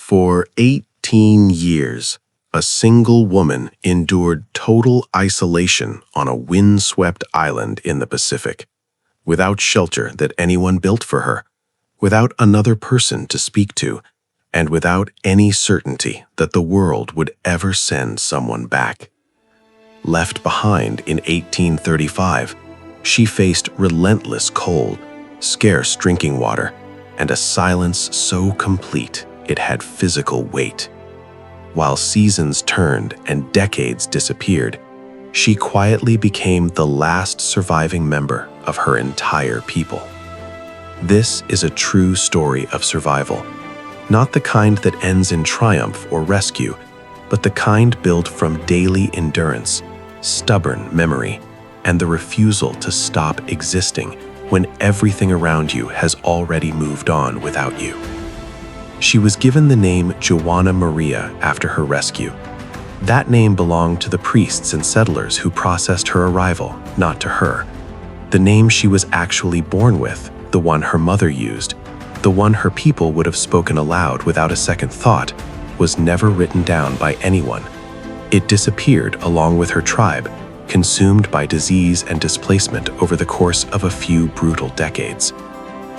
For 18 years, a single woman endured total isolation on a windswept island in the Pacific, without shelter that anyone built for her, without another person to speak to, and without any certainty that the world would ever send someone back. Left behind in 1835, she faced relentless cold, scarce drinking water, and a silence so complete it had physical weight. While seasons turned and decades disappeared, she quietly became the last surviving member of her entire people. This is a true story of survival, not the kind that ends in triumph or rescue, but the kind built from daily endurance, stubborn memory, and the refusal to stop existing when everything around you has already moved on without you. She was given the name Juana Maria after her rescue. That name belonged to the priests and settlers who processed her arrival, not to her. The name she was actually born with, the one her mother used, the one her people would have spoken aloud without a second thought, was never written down by anyone. It disappeared along with her tribe, consumed by disease and displacement over the course of a few brutal decades.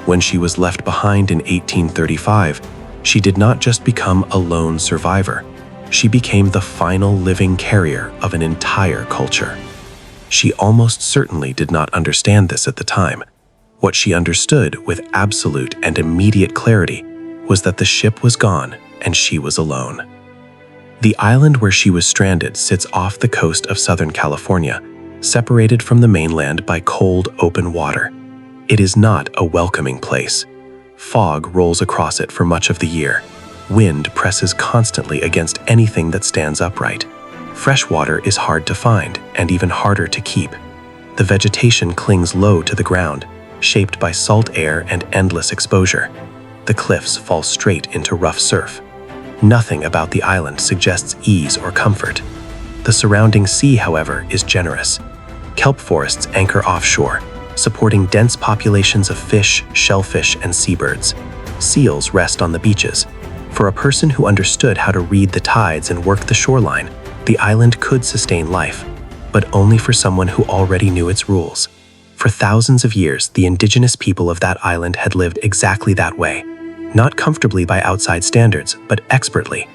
When she was left behind in 1835, she did not just become a lone survivor. She became the final living carrier of an entire culture. She almost certainly did not understand this at the time. What she understood with absolute and immediate clarity was that the ship was gone and she was alone. The island where she was stranded sits off the coast of Southern California, separated from the mainland by cold, open water. It is not a welcoming place. Fog rolls across it for much of the year. Wind presses constantly against anything that stands upright. Fresh water is hard to find and even harder to keep. The vegetation clings low to the ground, shaped by salt air and endless exposure. The cliffs fall straight into rough surf. Nothing about the island suggests ease or comfort. The surrounding sea, however, is generous. Kelp forests anchor offshore, supporting dense populations of fish, shellfish, and seabirds. Seals rest on the beaches. For a person who understood how to read the tides and work the shoreline, the island could sustain life, but only for someone who already knew its rules. For thousands of years, the indigenous people of that island had lived exactly that way, not comfortably by outside standards, but expertly.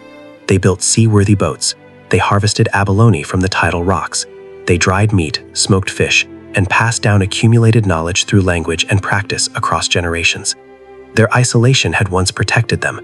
They built seaworthy boats. They harvested abalone from the tidal rocks. They dried meat, smoked fish, and passed down accumulated knowledge through language and practice across generations. Their isolation had once protected them.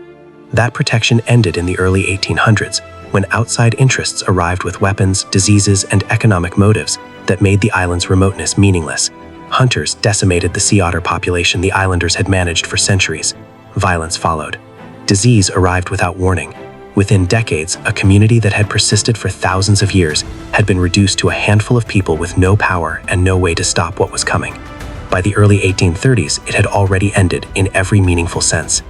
That protection ended in the early 1800s, when outside interests arrived with weapons, diseases, and economic motives that made the island's remoteness meaningless. Hunters decimated the sea otter population the islanders had managed for centuries. Violence followed. Disease arrived without warning. Within decades, a community that had persisted for thousands of years had been reduced to a handful of people with no power and no way to stop what was coming. By the early 1830s, it had already ended in every meaningful sense.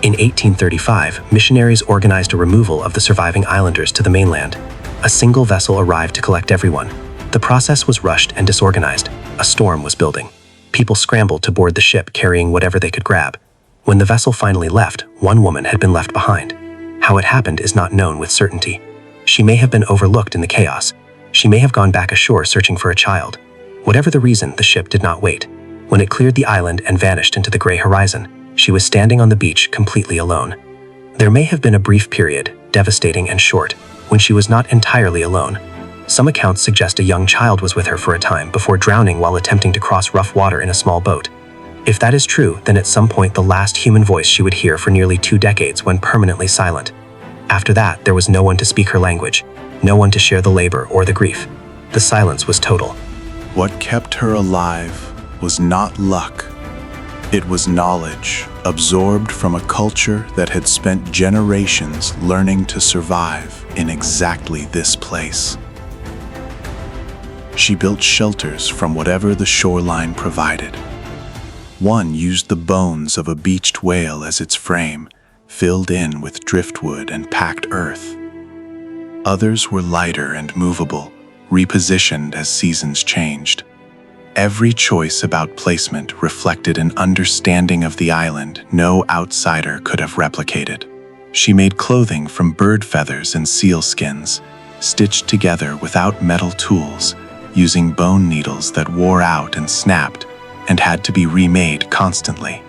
In 1835, missionaries organized a removal of the surviving islanders to the mainland. A single vessel arrived to collect everyone. The process was rushed and disorganized. A storm was building. People scrambled to board the ship carrying whatever they could grab. When the vessel finally left, one woman had been left behind. How it happened is not known with certainty. She may have been overlooked in the chaos. She may have gone back ashore searching for a child. Whatever the reason, the ship did not wait. When it cleared the island and vanished into the gray horizon, she was standing on the beach completely alone. There may have been a brief period, devastating and short, when she was not entirely alone. Some accounts suggest a young child was with her for a time before drowning while attempting to cross rough water in a small boat. If that is true, then at some point the last human voice she would hear for nearly 2 decades went permanently silent. After that, there was no one to speak her language, no one to share the labor or the grief. The silence was total. What kept her alive was not luck. It was knowledge, absorbed from a culture that had spent generations learning to survive in exactly this place. She built shelters from whatever the shoreline provided. One used the bones of a beached whale as its frame, filled in with driftwood and packed earth. Others were lighter and movable, repositioned as seasons changed. Every choice about placement reflected an understanding of the island no outsider could have replicated. She made clothing from bird feathers and seal skins, stitched together without metal tools, using bone needles that wore out and snapped and had to be remade constantly.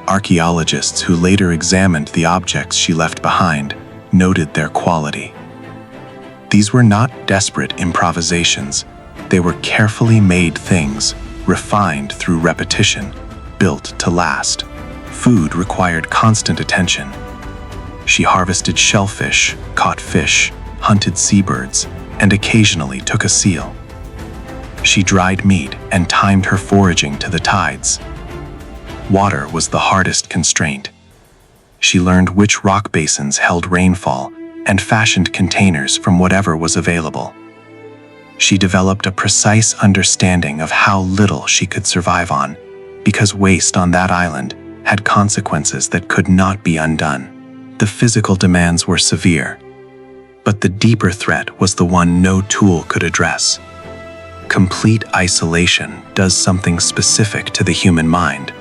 Archaeologists who later examined the objects she left behind noted their quality. These were not desperate improvisations. They were carefully made things, refined through repetition, built to last. Food required constant attention. She harvested shellfish, caught fish, hunted seabirds, and occasionally took a seal. She dried meat and timed her foraging to the tides. Water was the hardest constraint. She learned which rock basins held rainfall and fashioned containers from whatever was available. She developed a precise understanding of how little she could survive on, because waste on that island had consequences that could not be undone. The physical demands were severe, but the deeper threat was the one no tool could address. Complete isolation does something specific to the human mind.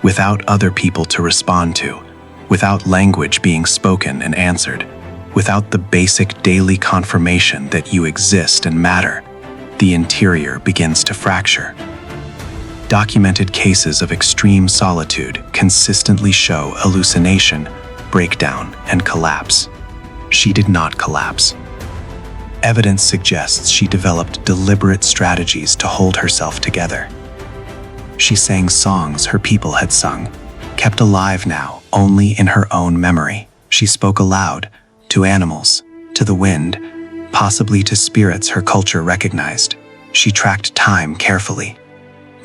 Without other people to respond to, without language being spoken and answered, without the basic daily confirmation that you exist and matter, the interior begins to fracture. Documented cases of extreme solitude consistently show hallucination, breakdown, and collapse. She did not collapse. Evidence suggests she developed deliberate strategies to hold herself together. She sang songs her people had sung, kept alive now only in her own memory. She spoke aloud, to animals, to the wind, possibly to spirits her culture recognized. She tracked time carefully,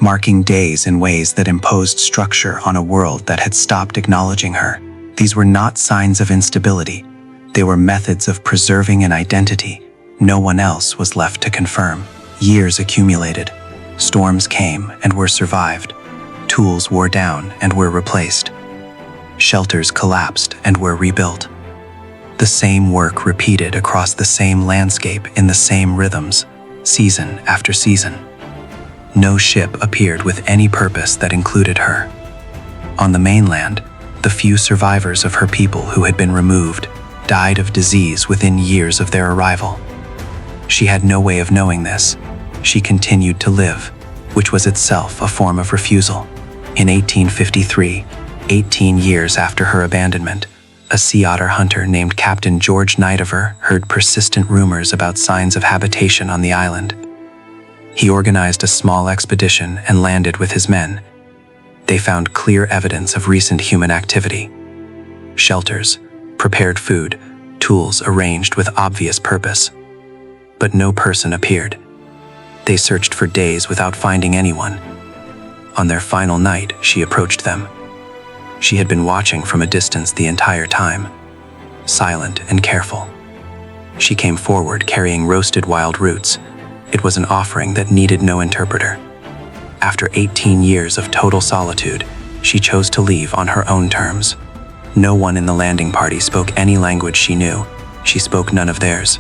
marking days in ways that imposed structure on a world that had stopped acknowledging her. These were not signs of instability. They were methods of preserving an identity no one else was left to confirm. Years accumulated. Storms came and were survived. Tools wore down and were replaced. Shelters collapsed and were rebuilt. The same work repeated across the same landscape in the same rhythms, season after season. No ship appeared with any purpose that included her. On the mainland, the few survivors of her people who had been removed died of disease within years of their arrival. She had no way of knowing this. She continued to live, which was itself a form of refusal. In 1853, 18 years after her abandonment, a sea otter hunter named Captain George Nidover heard persistent rumors about signs of habitation on the island. He organized a small expedition and landed with his men. They found clear evidence of recent human activity. Shelters, prepared food, tools arranged with obvious purpose. But no person appeared. They searched for days without finding anyone. On their final night, she approached them. She had been watching from a distance the entire time, silent and careful. She came forward carrying roasted wild roots. It was an offering that needed no interpreter. After 18 years of total solitude, she chose to leave on her own terms. No one in the landing party spoke any language she knew. She spoke none of theirs.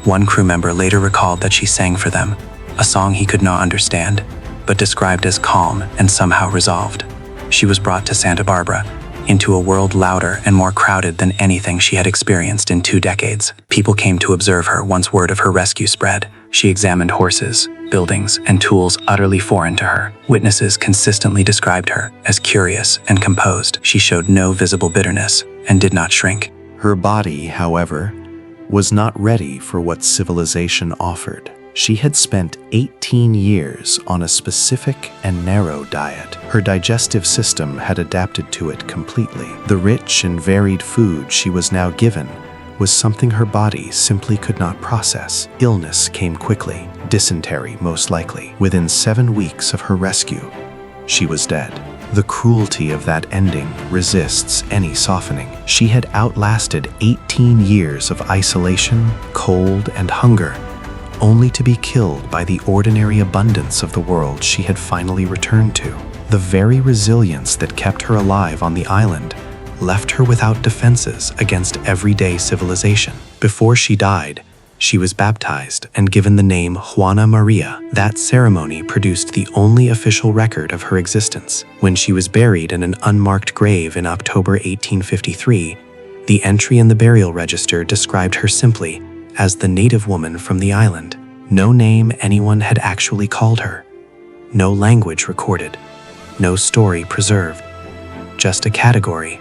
One crew member later recalled that she sang for them, a song he could not understand, but described as calm and somehow resolved. She was brought to Santa Barbara, into a world louder and more crowded than anything she had experienced in 2 decades. People came to observe her once word of her rescue spread. She examined horses, buildings, and tools utterly foreign to her. Witnesses consistently described her as curious and composed. She showed no visible bitterness and did not shrink. Her body, however, was not ready for what civilization offered. She had spent 18 years on a specific and narrow diet. Her digestive system had adapted to it completely. The rich and varied food she was now given was something her body simply could not process. Illness came quickly, dysentery most likely. Within 7 weeks of her rescue, she was dead. The cruelty of that ending resists any softening. She had outlasted 18 years of isolation, cold, and hunger, only to be killed by the ordinary abundance of the world she had finally returned to. The very resilience that kept her alive on the island left her without defenses against everyday civilization. Before she died, she was baptized and given the name Juana Maria. That ceremony produced the only official record of her existence. When she was buried in an unmarked grave in October 1853, The entry in the burial register described her simply as the native woman from the island. No name anyone had actually called her. No language recorded. No story preserved. Just a category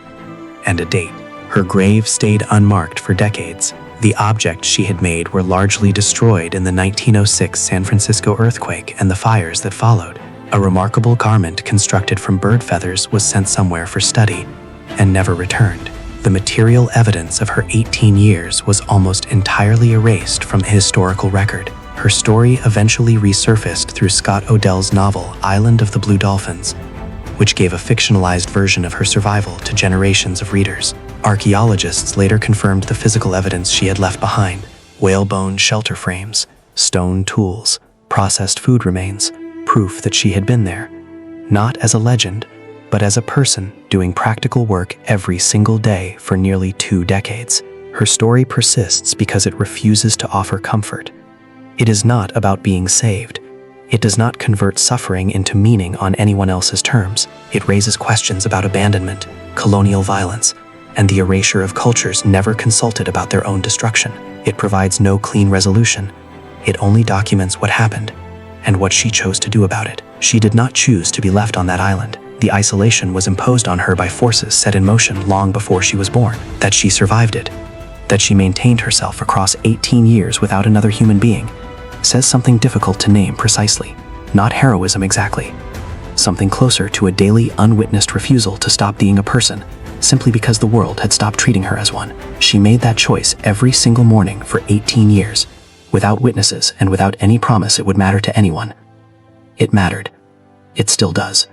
and a date. Her grave stayed unmarked for decades. The objects she had made were largely destroyed in the 1906 San Francisco earthquake and the fires that followed. A remarkable garment constructed from bird feathers was sent somewhere for study and never returned. The material evidence of her 18 years was almost entirely erased from historical record. Her story eventually resurfaced through Scott Odell's novel Island of the Blue Dolphins, which gave a fictionalized version of her survival to generations of readers. Archaeologists later confirmed the physical evidence she had left behind: whalebone shelter frames, stone tools, processed food remains, proof that she had been there, not as a legend, but as a person doing practical work every single day for nearly 2 decades. Her story persists because it refuses to offer comfort. It is not about being saved. It does not convert suffering into meaning on anyone else's terms. It raises questions about abandonment, colonial violence, and the erasure of cultures never consulted about their own destruction. It provides no clean resolution. It only documents what happened and what she chose to do about it. She did not choose to be left on that island. The isolation was imposed on her by forces set in motion long before she was born. That she survived it, that she maintained herself across 18 years without another human being, says something difficult to name precisely. Not heroism exactly. Something closer to a daily, unwitnessed refusal to stop being a person, simply because the world had stopped treating her as one. She made that choice every single morning for 18 years, without witnesses and without any promise it would matter to anyone. It mattered. It still does.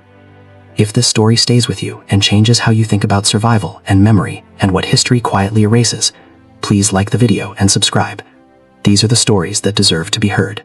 If this story stays with you and changes how you think about survival and memory and what history quietly erases, please like the video and subscribe. These are the stories that deserve to be heard.